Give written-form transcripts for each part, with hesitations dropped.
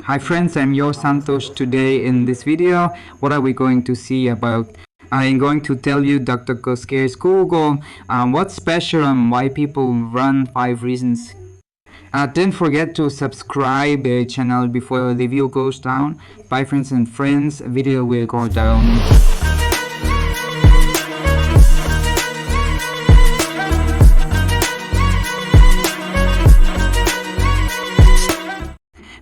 Hi friends, I'm your Santosh. Today in this video, what are we going to see about? I'm going to tell you DuckDuckGo scares Google, what's special and why people run 5 reasons. Don't forget to subscribe the channel before the video goes down. Bye friends and friends, video will go down.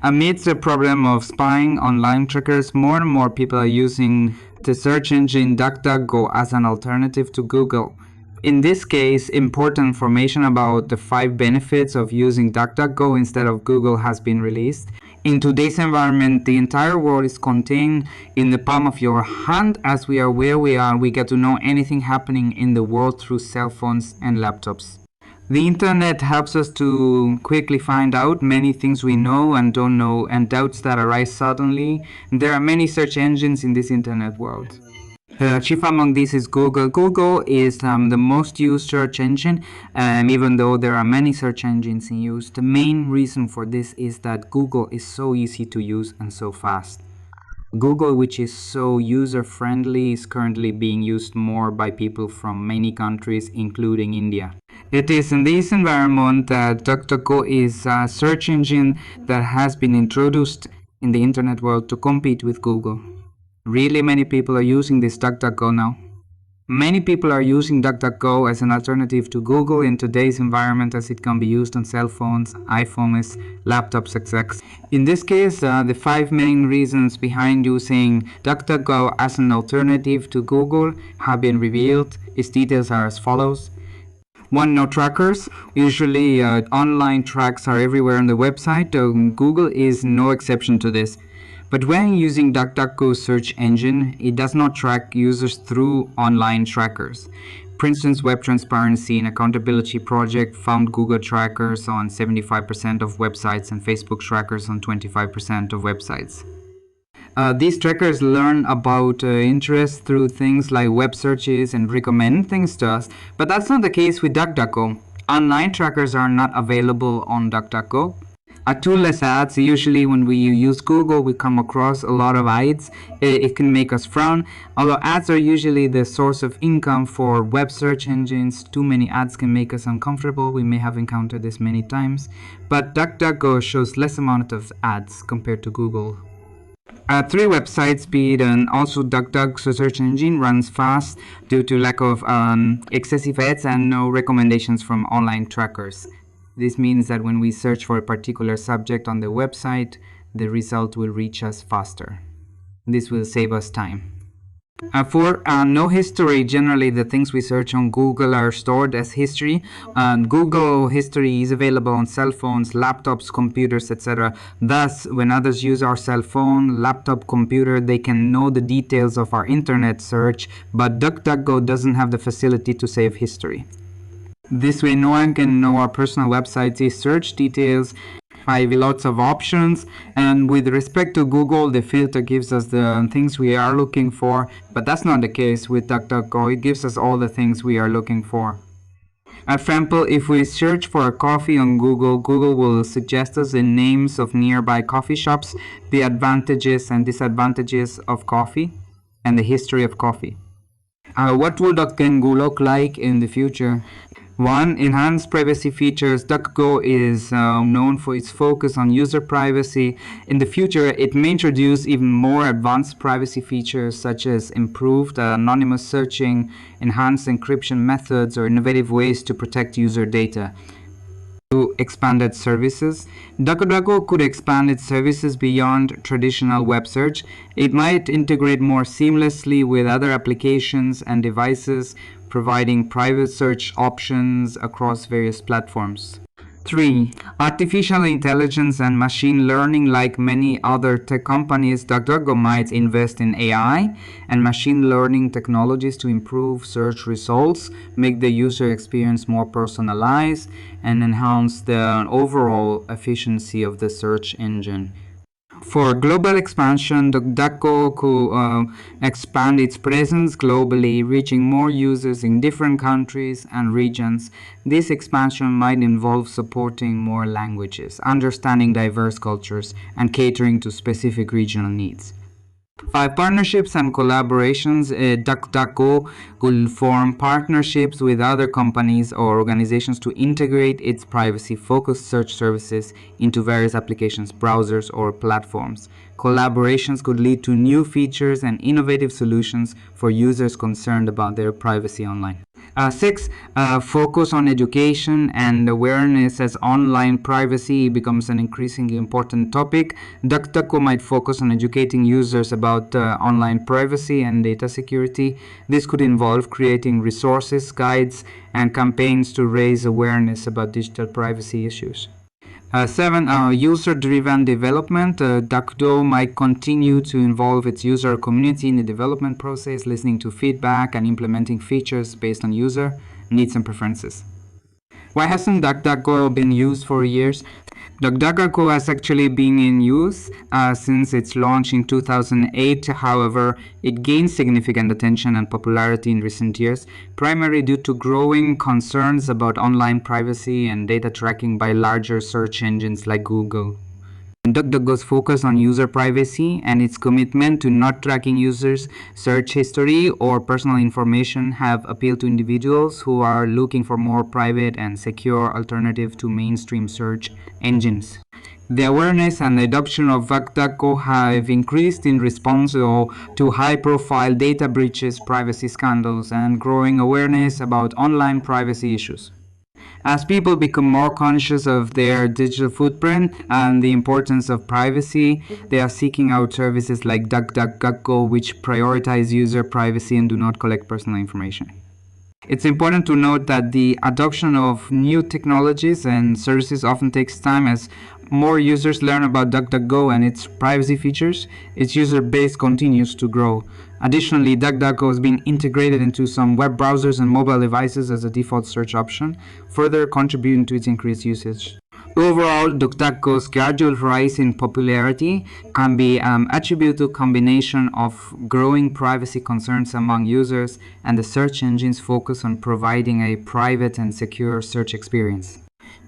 Amidst the problem of spying online trackers, more and more people are using the search engine DuckDuckGo as an alternative to Google. In this case, important information about the 5 benefits of using DuckDuckGo instead of Google has been released. In today's environment, the entire world is contained in the palm of your hand. As we are where we are, we get to know anything happening in the world through cell phones and laptops. The internet helps us to quickly find out many things we know and don't know, and doubts that arise suddenly. There are many search engines in this internet world. Chief among these is Google. Google is the most used search engine, even though there are many search engines in use. The main reason for this is that Google is so easy to use and so fast. Google, which is so user-friendly, is currently being used more by people from many countries, including India. It is in this environment that DuckDuckGo is a search engine that has been introduced in the internet world to compete with Google. Really many people are using this DuckDuckGo now. Many people are using DuckDuckGo as an alternative to Google in today's environment, as it can be used on cell phones, iPhones, laptops, etc. In this case, the 5 main reasons behind using DuckDuckGo as an alternative to Google have been revealed. Its details are as follows. 1. No trackers. Usually online tracks are everywhere on the website. Google is no exception to this. But when using DuckDuckGo's search engine, it does not track users through online trackers. For instance, Web Transparency and Accountability Project found Google trackers on 75% of websites and Facebook trackers on 25% of websites. These trackers learn about interests through things like web searches and recommend things to us, but that's not the case with DuckDuckGo. Online trackers are not available on DuckDuckGo. Toolless ads. Usually when we use Google, we come across a lot of ads. It can make us frown. Although ads are usually the source of income for web search engines, too many ads can make us uncomfortable. We may have encountered this many times. But DuckDuckGo shows less amount of ads compared to Google. 3 website speed, and also DuckDuck's search engine runs fast due to lack of excessive ads and no recommendations from online trackers. This means that when we search for a particular subject on the website, the result will reach us faster. This will save us time. 4. No history. Generally, the things we search on Google are stored as history. Google history is available on cell phones, laptops, computers, etc. Thus, when others use our cell phone, laptop, computer, they can know the details of our internet search, but DuckDuckGo doesn't have the facility to save history. This way, no one can know our personal website's search details. 5. Lots of options, and with respect to Google, the filter gives us the things we are looking for, but that's not the case with DuckDuckGo. It gives us all the things we are looking for. For example, if we search for a coffee on Google, Google will suggest us the names of nearby coffee shops, the advantages and disadvantages of coffee, and the history of coffee. What will DuckDuckGo look like in the future? 1. Enhanced privacy features. DuckDuckGo is known for its focus on user privacy. In the future, it may introduce even more advanced privacy features such as improved anonymous searching, enhanced encryption methods, or innovative ways to protect user data. 2. Expanded services. DuckDuckGo could expand its services beyond traditional web search. It might integrate more seamlessly with other applications and devices, providing private search options across various platforms. 3. Artificial intelligence and machine learning. Like many other tech companies, DuckDuckGo might invest in AI and machine learning technologies to improve search results, make the user experience more personalized, and enhance the overall efficiency of the search engine. For global expansion, DuckDuckGo could expand its presence globally, reaching more users in different countries and regions. This expansion might involve supporting more languages, understanding diverse cultures, and catering to specific regional needs. By partnerships and collaborations, DuckDuckGo will form partnerships with other companies or organizations to integrate its privacy-focused search services into various applications, browsers, or platforms. Collaborations could lead to new features and innovative solutions for users concerned about their privacy online. 6. Focus on education and awareness as online privacy becomes an increasingly important topic. DuckDuckGo might focus on educating users about online privacy and data security. This could involve creating resources, guides, and campaigns to raise awareness about digital privacy issues. 7. User-driven development. DuckDuckGo might continue to involve its user community in the development process, listening to feedback and implementing features based on user needs and preferences. Why hasn't DuckDuckGo been used for years? DuckDuckGo has actually been in use since its launch in 2008. However, it gained significant attention and popularity in recent years, primarily due to growing concerns about online privacy and data tracking by larger search engines like Google. DuckDuckGo's focus on user privacy and its commitment to not tracking users' search history or personal information have appealed to individuals who are looking for more private and secure alternative to mainstream search engines. The awareness and adoption of DuckDuckGo have increased in response to high-profile data breaches, privacy scandals, and growing awareness about online privacy issues. As people become more conscious of their digital footprint and the importance of privacy, they are seeking out services like DuckDuckGo, which prioritize user privacy and do not collect personal information. It's important to note that the adoption of new technologies and services often takes time. As more users learn about DuckDuckGo and its privacy features, its user base continues to grow. Additionally, DuckDuckGo has been integrated into some web browsers and mobile devices as a default search option, further contributing to its increased usage. Overall, DuckDuckGo's gradual rise in popularity can be attributed to a combination of growing privacy concerns among users and the search engine's focus on providing a private and secure search experience.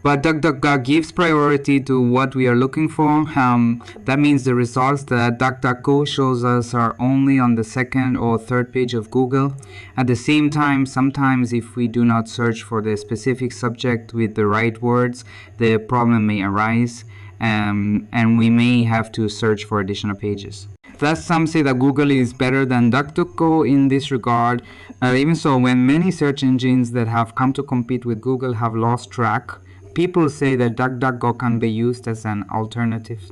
But DuckDuckGo gives priority to what we are looking for. That means the results that DuckDuckGo shows us are only on the second or third page of Google. At the same time, sometimes if we do not search for the specific subject with the right words, the problem may arise, and we may have to search for additional pages. Thus, some say that Google is better than DuckDuckGo in this regard. Even so, when many search engines that have come to compete with Google have lost track, people say that DuckDuckGo can be used as an alternative.